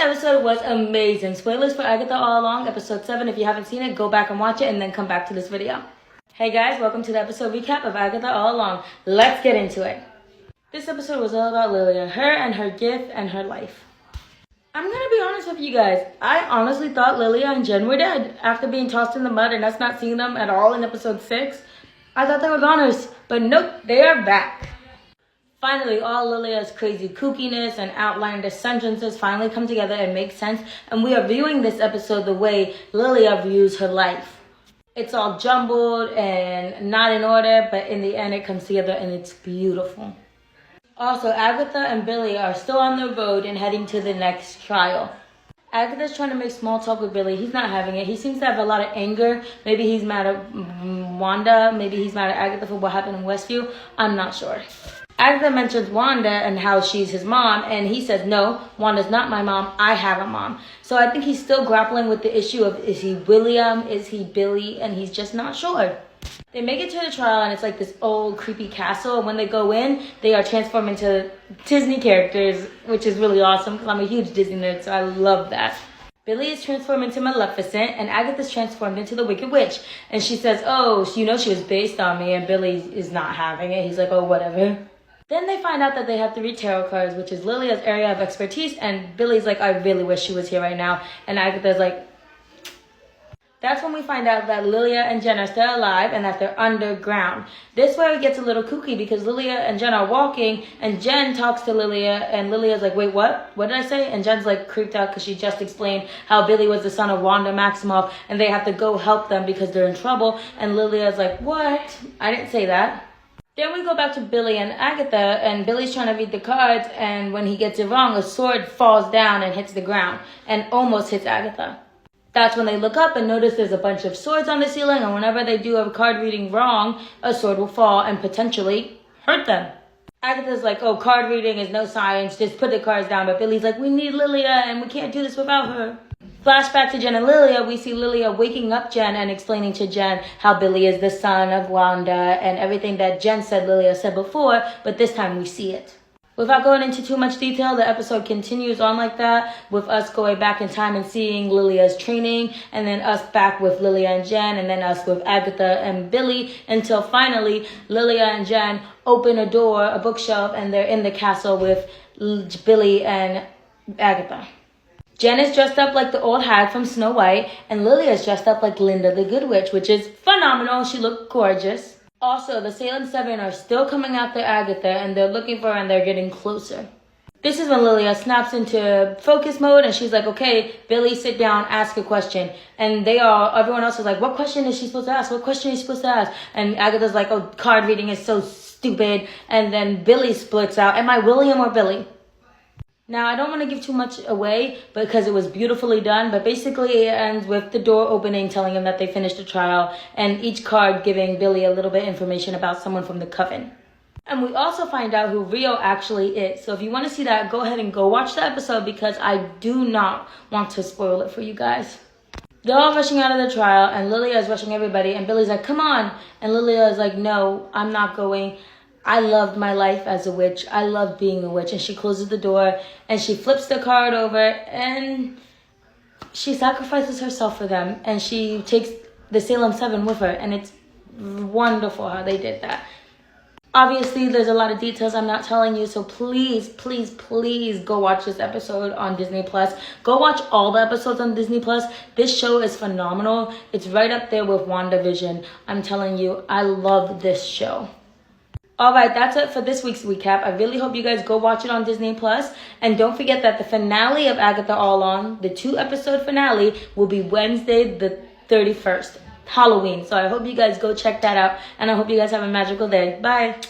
episode was amazing. Spoilers for Agatha All Along, episode 7. If you haven't seen it, go back and watch it and then come back to this video. Hey guys, welcome to the episode recap of Agatha All Along. Let's get into it. This episode was all about Lilia, her and her gift and her life. I'm gonna be honest with you guys. I honestly thought Lilia and Jen were dead after being tossed in the mud and us not seeing them at all in episode 6. I thought they were goners, but nope, they are back. Finally, all Lilia's crazy kookiness and outlandish sentences finally come together and make sense, and we are viewing this episode the way Lilia views her life. It's all jumbled and not in order, but in the end it comes together and it's beautiful. Also, Agatha and Billy are still on the road and heading to the next trial. Agatha's trying to make small talk with Billy. He's not having it. He seems to have a lot of anger. Maybe he's mad at Wanda. Maybe he's mad at Agatha for what happened in Westview. I'm not sure. Agatha mentions Wanda and how she's his mom, and he says, no, Wanda's not my mom. I have a mom. So I think he's still grappling with the issue of, is he William? Is he Billy? And he's just not sure. They make it to the trial, and it's like this old creepy castle. And when they go in, they are transformed into Disney characters, which is really awesome because I'm a huge Disney nerd, so I love that. Billy is transformed into Maleficent, and Agatha's transformed into the Wicked Witch. And she says, oh, you know she was based on me, and Billy is not having it. He's like, oh, whatever. Then they find out that they have to read tarot cards, which is Lilia's area of expertise, and Billy's like, I really wish she was here right now. And Agatha's like, that's when we find out that Lilia and Jen are still alive and that they're underground. This way it gets a little kooky because Lilia and Jen are walking and Jen talks to Lilia and Lilia's like, wait, what? What did I say? And Jen's like creeped out because she just explained how Billy was the son of Wanda Maximoff and they have to go help them because they're in trouble. And Lilia's like, what? I didn't say that. Then we go back to Billy and Agatha, and Billy's trying to read the cards, and when he gets it wrong, a sword falls down and hits the ground and almost hits Agatha. That's when they look up and notice there's a bunch of swords on the ceiling, and whenever they do a card reading wrong, a sword will fall and potentially hurt them. Agatha's like, oh, card reading is no science, just put the cards down. But Billy's like, we need Lilia, and we can't do this without her. Flashback to Jen and Lilia, we see Lilia waking up Jen and explaining to Jen how Billy is the son of Wanda and everything that Jen said Lilia said before, but this time we see it. Without going into too much detail, the episode continues on like that, with us going back in time and seeing Lilia's training, and then us back with Lilia and Jen, and then us with Agatha and Billy, until finally Lilia and Jen open a door, a bookshelf, and they're in the castle with Billy and Agatha. Jen is dressed up like the old hag from Snow White, and Lilia is dressed up like Linda the Good Witch, which is phenomenal. She looked gorgeous. Also, the Salem 7 are still coming after Agatha, and they're looking for her, and they're getting closer. This is when Lilia snaps into focus mode, and she's like, okay, Billy, sit down, ask a question. And everyone else is like, what question is she supposed to ask? What question is she supposed to ask? And Agatha's like, oh, card reading is so stupid. And then Billy splits out, am I William or Billy? Now, I don't want to give too much away because it was beautifully done, but basically it ends with the door opening, telling him that they finished the trial, and each card giving Billy a little bit of information about someone from the coven. And we also find out who Rio actually is. So if you want to see that, go ahead and go watch the episode because I do not want to spoil it for you guys. They're all rushing out of the trial, and Lilia is rushing everybody, and Billy's like, come on. And Lilia is like, no, I'm not going. I loved my life as a witch. I loved being a witch. And she closes the door and she flips the card over and she sacrifices herself for them. And she takes the Salem 7 with her. And it's wonderful how they did that. Obviously, there's a lot of details I'm not telling you. So please, please, please go watch this episode on Disney+. Go watch all the episodes on Disney+. This show is phenomenal. It's right up there with WandaVision. I'm telling you, I love this show. Alright, that's it for this week's recap. I really hope you guys go watch it on Disney+. And don't forget that the finale of Agatha All Along, the 2-episode finale, will be Wednesday the 31st, Halloween. So I hope you guys go check that out. And I hope you guys have a magical day. Bye.